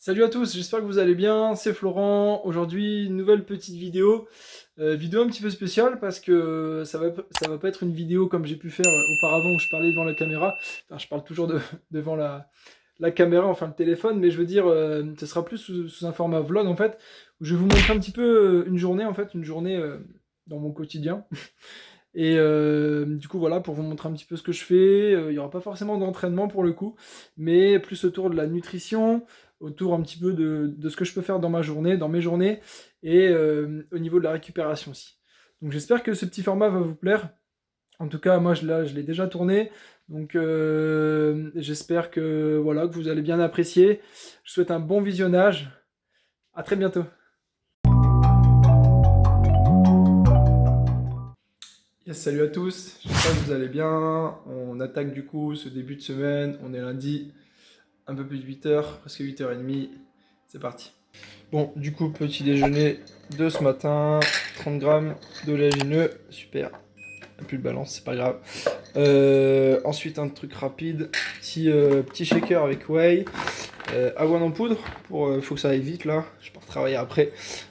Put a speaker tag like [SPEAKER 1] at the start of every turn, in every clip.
[SPEAKER 1] Salut à tous, j'espère que vous allez bien, c'est Florent. Aujourd'hui, une nouvelle petite vidéo. Vidéo un petit peu spéciale parce que ça va pas être une vidéo comme j'ai pu faire auparavant où je parlais devant la caméra. Enfin, je parle toujours devant la caméra, enfin le téléphone, mais je veux dire, ce sera plus sous un format vlog en fait, où je vais vous montrer un petit peu une journée en fait, une journée dans mon quotidien. Et du coup voilà, pour vous montrer un petit peu ce que je fais, il n'y aura pas forcément d'entraînement pour le coup, mais plus autour de la nutrition, autour un petit peu de ce que je peux faire dans ma journée, dans mes journées, et au niveau de la récupération aussi. Donc j'espère que ce petit format va vous plaire. En tout cas, moi je l'ai déjà tourné, donc j'espère que, voilà, que vous allez bien apprécier. Je vous souhaite un bon visionnage. À très bientôt. Yes, salut à tous, j'espère que vous allez bien. On attaque du coup ce début de semaine, on est lundi, un peu plus de 8h, presque 8h30, c'est parti. Bon, du coup, petit déjeuner de ce matin, 30 grammes d'oléagineux, super, plus de balance, c'est pas grave. Ensuite, un truc rapide, petit shaker avec whey, avoine en poudre, faut que ça aille vite là, je pars travailler après,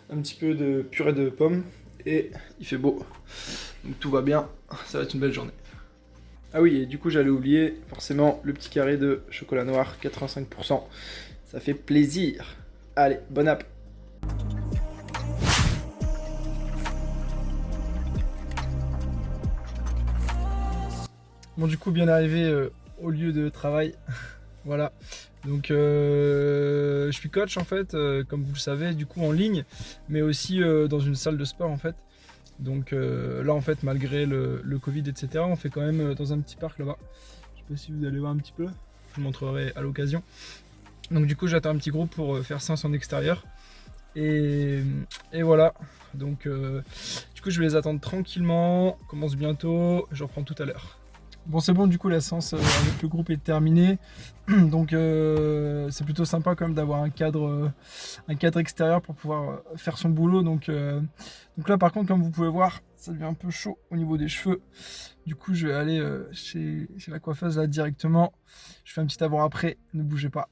[SPEAKER 1] un petit peu de purée de pommes, et il fait beau. Donc tout va bien, ça va être une belle journée. Ah oui, et du coup j'allais oublier, forcément, le petit carré de chocolat noir, 85%. Ça fait plaisir. Allez, bon app. Bon, du coup, bien arrivé au lieu de travail. Voilà. Donc je suis coach en fait, comme vous le savez, du coup en ligne, mais aussi dans une salle de sport en fait. Donc là en fait, malgré le Covid, etc., on fait quand même dans un petit parc là-bas. Je sais pas si vous allez voir un petit peu, je vous montrerai à l'occasion. Donc du coup j'attends un petit groupe pour faire séance en extérieur. Et, et voilà, donc du coup je vais les attendre tranquillement, on commence bientôt, je reprends tout à l'heure. Bon, c'est bon, du coup la séance avec le groupe est terminée. Donc c'est plutôt sympa quand même d'avoir un cadre extérieur pour pouvoir faire son boulot. Donc là par contre, comme vous pouvez voir, ça devient un peu chaud au niveau des cheveux. Du coup je vais aller chez la coiffeuse là directement. Je fais un petit avant-après, ne bougez pas.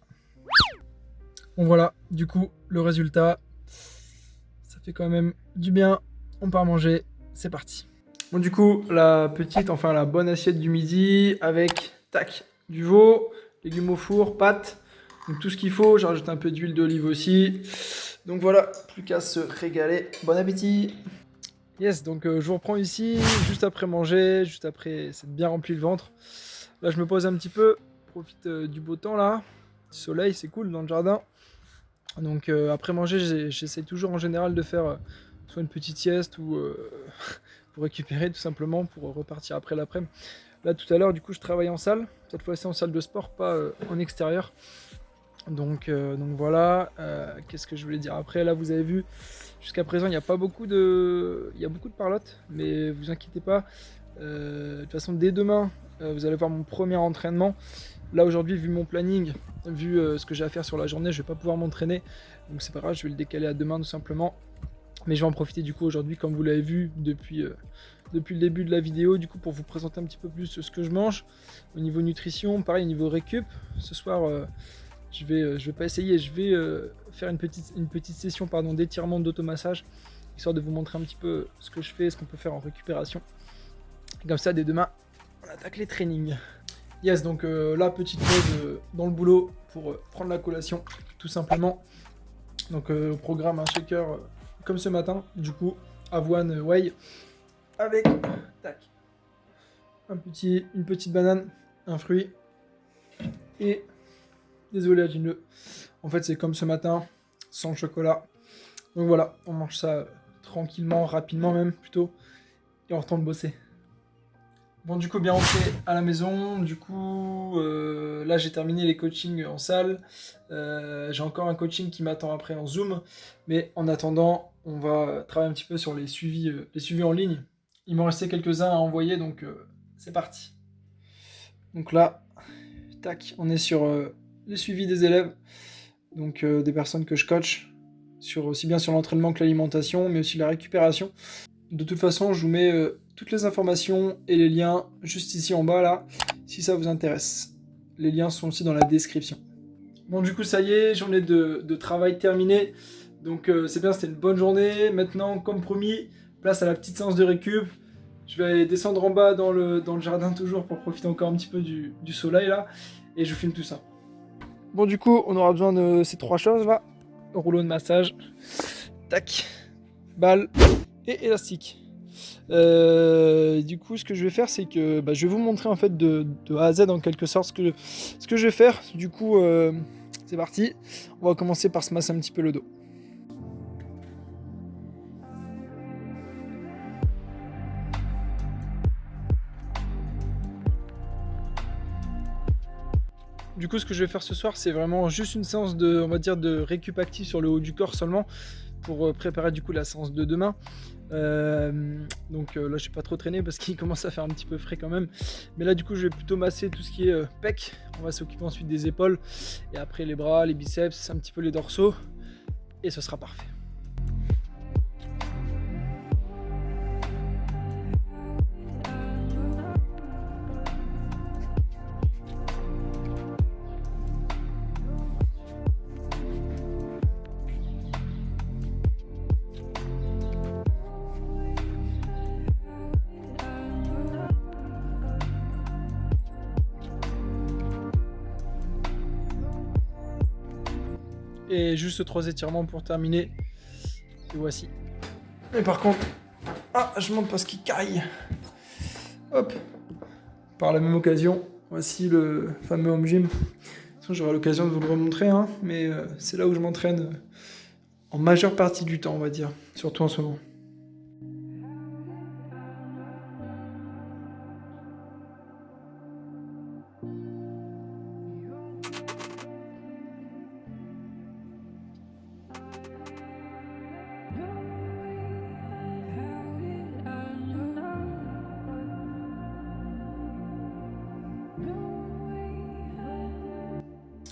[SPEAKER 1] Bon voilà, du coup le résultat, ça fait quand même du bien. On part manger, c'est parti. Bon, du coup, la bonne assiette du midi avec, tac, du veau, légumes au four, pâtes, donc tout ce qu'il faut. J'ai rajouté un peu d'huile d'olive aussi. Donc voilà, plus qu'à se régaler. Bon appétit! Yes, donc je vous reprends ici, juste après manger, juste après s'être bien rempli le ventre. Là, je me pose un petit peu, profite du beau temps là. Soleil, c'est cool dans le jardin. Donc après manger, j'essaie toujours en général de faire soit une petite sieste ou pour récupérer tout simplement, pour repartir après l'après-midi. Là tout à l'heure du coup je travaille en salle, cette fois-ci en salle de sport, pas en extérieur. Donc voilà, qu'est-ce que je voulais dire après? Là vous avez vu, jusqu'à présent il y a beaucoup de parlotte, mais vous inquiétez pas, de toute façon dès demain vous allez voir mon premier entraînement. Là aujourd'hui, vu mon planning, vu ce que j'ai à faire sur la journée, je vais pas pouvoir m'entraîner, donc c'est pas grave, je vais le décaler à demain tout simplement. Mais je vais en profiter du coup aujourd'hui, comme vous l'avez vu depuis le début de la vidéo, du coup pour vous présenter un petit peu plus ce que je mange au niveau nutrition, pareil au niveau récup. Ce soir, je vais pas essayer, je vais faire une petite session d'étirement d'automassage, histoire de vous montrer un petit peu ce que je fais, ce qu'on peut faire en récupération. Et comme ça, dès demain, on attaque les trainings. Yes, donc là, petite pause dans le boulot pour prendre la collation, tout simplement. Donc au programme, un shaker comme ce matin, du coup, avoine whey, avec tac, une petite banane, un fruit et des oléagineux. En fait, c'est comme ce matin, sans chocolat. Donc voilà, on mange ça tranquillement, rapidement même plutôt, et on retourne bosser. Bon, du coup, bien rentré à la maison. Du coup, là, j'ai terminé les coachings en salle. J'ai encore un coaching qui m'attend après en Zoom. Mais en attendant, on va travailler un petit peu sur les suivis en ligne. Il m'en restait quelques-uns à envoyer, donc c'est parti. Donc là, tac, on est sur les suivis des élèves. Donc des personnes que je coach, aussi bien sur l'entraînement que l'alimentation, mais aussi la récupération. De toute façon, je vous mets toutes les informations et les liens juste ici en bas là, si ça vous intéresse. Les liens sont aussi dans la description. Bon, du coup, ça y est, journée de travail terminée. Donc, c'est bien, c'était une bonne journée. Maintenant, comme promis, place à la petite séance de récup. Je vais aller descendre en bas dans le jardin toujours pour profiter encore un petit peu du soleil là. Et je filme tout ça. Bon, du coup, on aura besoin de ces 3 choses là. Rouleau de massage, tac, balle et élastique. Du coup, ce que je vais faire, c'est que je vais vous montrer en fait de A à Z en quelque sorte ce que je vais faire. Du coup, c'est parti. On va commencer par se masser un petit peu le dos. Du coup, ce que je vais faire ce soir, c'est vraiment juste une séance on va dire, de récup active sur le haut du corps seulement pour préparer du coup la séance de demain. Donc là, je vais pas trop traîner parce qu'il commence à faire un petit peu frais quand même. Mais là, du coup, je vais plutôt masser tout ce qui est pec. On va s'occuper ensuite des épaules et après les bras, les biceps, un petit peu les dorsaux et ce sera parfait. Et juste 3 étirements pour terminer. Et voici. Et par contre, je monte parce qu'il caille. Hop. Par la même occasion, voici le fameux home gym. J'aurai l'occasion de vous le remontrer, hein, mais c'est là où je m'entraîne en majeure partie du temps, on va dire, surtout en ce moment.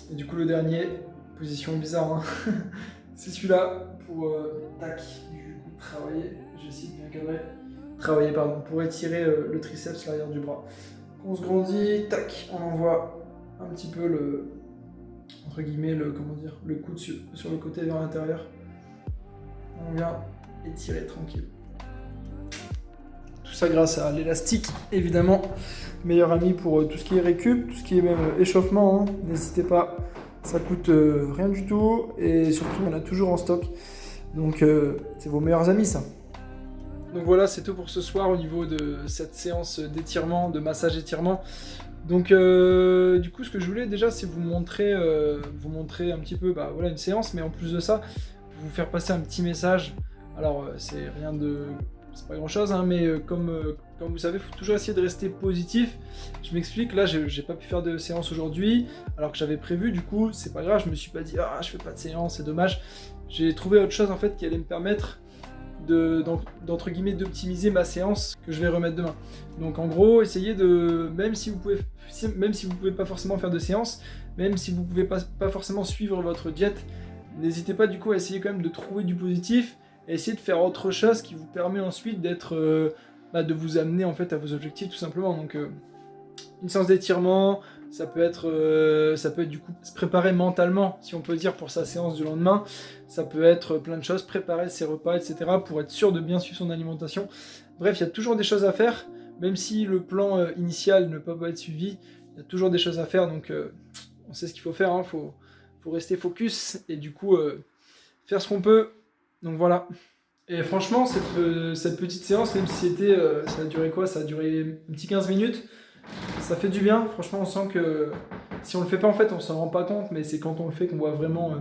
[SPEAKER 1] Et du coup, le dernier, position bizarre, hein. C'est celui-là pour tac, du coup, travailler. J'essaie de bien cadrer. Travailler, pardon, pour étirer le triceps, l'arrière du bras. On se grandit, tac, on envoie un petit peu le, entre guillemets, le coude sur le côté vers l'intérieur. On vient étirer tranquille. Tout ça grâce à l'élastique, évidemment. Meilleur ami pour tout ce qui est récup, tout ce qui est même échauffement, hein. N'hésitez pas, ça coûte rien du tout et surtout on a toujours en stock. Donc c'est vos meilleurs amis ça. Donc voilà, c'est tout pour ce soir au niveau de cette séance d'étirement, de massage étirement. Donc du coup ce que je voulais déjà c'est vous montrer un petit peu voilà, une séance, mais en plus de ça, vous faire passer un petit message. Alors c'est rien de... c'est pas grand chose, hein, mais comme vous savez, il faut toujours essayer de rester positif. Je m'explique, là j'ai pas pu faire de séance aujourd'hui, alors que j'avais prévu, du coup c'est pas grave, je me suis pas dit je fais pas de séance, c'est dommage. J'ai trouvé autre chose en fait qui allait me permettre d'entre guillemets d'optimiser ma séance que je vais remettre demain. Donc en gros, essayez de, même si vous pouvez pas forcément faire de séance, même si vous pouvez pas forcément suivre votre diète, n'hésitez pas du coup à essayer quand même de trouver du positif et essayer de faire autre chose qui vous permet ensuite d'être de vous amener en fait à vos objectifs tout simplement. Donc une séance d'étirement, ça peut être du coup se préparer mentalement, si on peut dire, pour sa séance du lendemain. Ça peut être plein de choses, préparer ses repas, etc. pour être sûr de bien suivre son alimentation. Bref, il y a toujours des choses à faire, même si le plan initial ne peut pas être suivi, il y a toujours des choses à faire, donc on sait ce qu'il faut faire, hein. Faut rester focus et du coup faire ce qu'on peut. Donc voilà. Et franchement, cette petite séance, même si ça a duré quoi? Ça a duré un petit 15 minutes. Ça fait du bien, franchement on sent que si on le fait pas en fait on s'en rend pas compte, mais c'est quand on le fait qu'on voit vraiment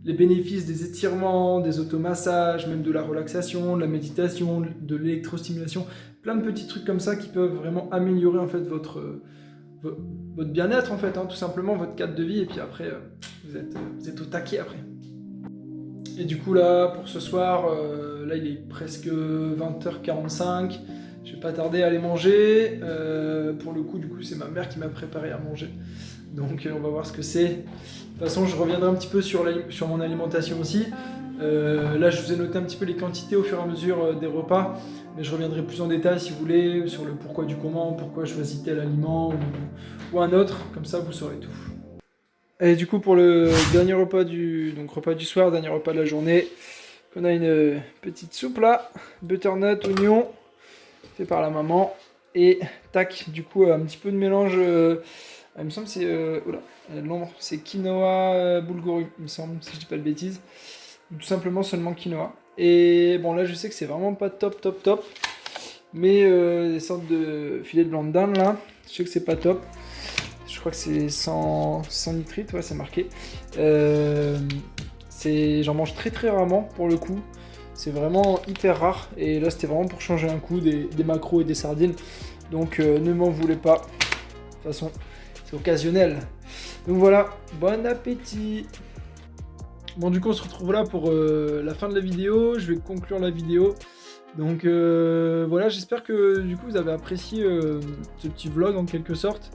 [SPEAKER 1] les bénéfices des étirements, des automassages, même de la relaxation, de la méditation, de l'électrostimulation, plein de petits trucs comme ça qui peuvent vraiment améliorer en fait votre bien-être en fait, hein, tout simplement votre cadre de vie, et puis après vous êtes au taquet après. Et du coup là pour ce soir, là il est presque 20h45. Je vais pas tarder à aller manger. Pour le coup, du coup, c'est ma mère qui m'a préparé à manger. Donc, on va voir ce que c'est. De toute façon, je reviendrai un petit peu sur mon alimentation aussi. Là, je vous ai noté un petit peu les quantités au fur et à mesure des repas. Mais je reviendrai plus en détail, si vous voulez, sur le pourquoi du comment, pourquoi choisir tel aliment ou un autre. Comme ça, vous saurez tout. Et du coup pour le dernier repas repas du soir, dernier repas de la journée, on a une petite soupe là, butternut, oignon, fait par la maman. Et tac, du coup un petit peu de mélange, il me semble que c'est l'ombre, c'est quinoa boulgouri, il me semble, si je dis pas de bêtises. Ou tout simplement seulement quinoa. Et bon là je sais que c'est vraiment pas top, mais des sortes de filets de blanc de dinde là, je sais que c'est pas top. Je crois que c'est 100 nitrites, ouais c'est marqué. J'en mange très rarement pour le coup. C'est vraiment hyper rare. Et là c'était vraiment pour changer un coup des maquereaux et des sardines. Donc ne m'en voulez pas. De toute façon c'est occasionnel. Donc voilà, bon appétit. Bon du coup on se retrouve là pour la fin de la vidéo. Je vais conclure la vidéo. Donc voilà, j'espère que du coup vous avez apprécié ce petit vlog en quelque sorte.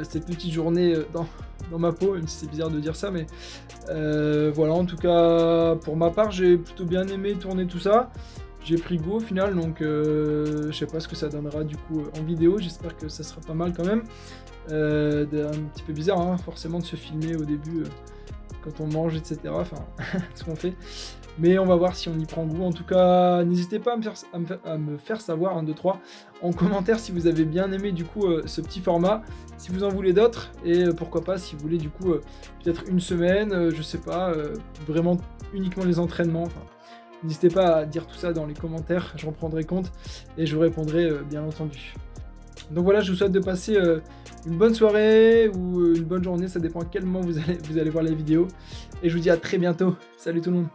[SPEAKER 1] Cette petite journée dans ma peau, même si c'est bizarre de dire ça, mais voilà, en tout cas pour ma part j'ai plutôt bien aimé tourner tout ça. J'ai pris goût au final, donc je sais pas ce que ça donnera du coup en vidéo, j'espère que ça sera pas mal quand même. Un petit peu bizarre hein, forcément de se filmer au début quand on mange, etc. Enfin, ce qu'on fait. Mais on va voir si on y prend goût. En tout cas, n'hésitez pas à me faire savoir, 1, 2, 3, en commentaire si vous avez bien aimé du coup ce petit format, si vous en voulez d'autres, et pourquoi pas si vous voulez du coup peut-être une semaine, je sais pas, vraiment uniquement les entraînements. Enfin, n'hésitez pas à dire tout ça dans les commentaires, j'en prendrai compte et je vous répondrai bien entendu. Donc voilà, je vous souhaite de passer une bonne soirée ou une bonne journée, ça dépend à quel moment vous allez voir la vidéo. Et je vous dis à très bientôt. Salut tout le monde.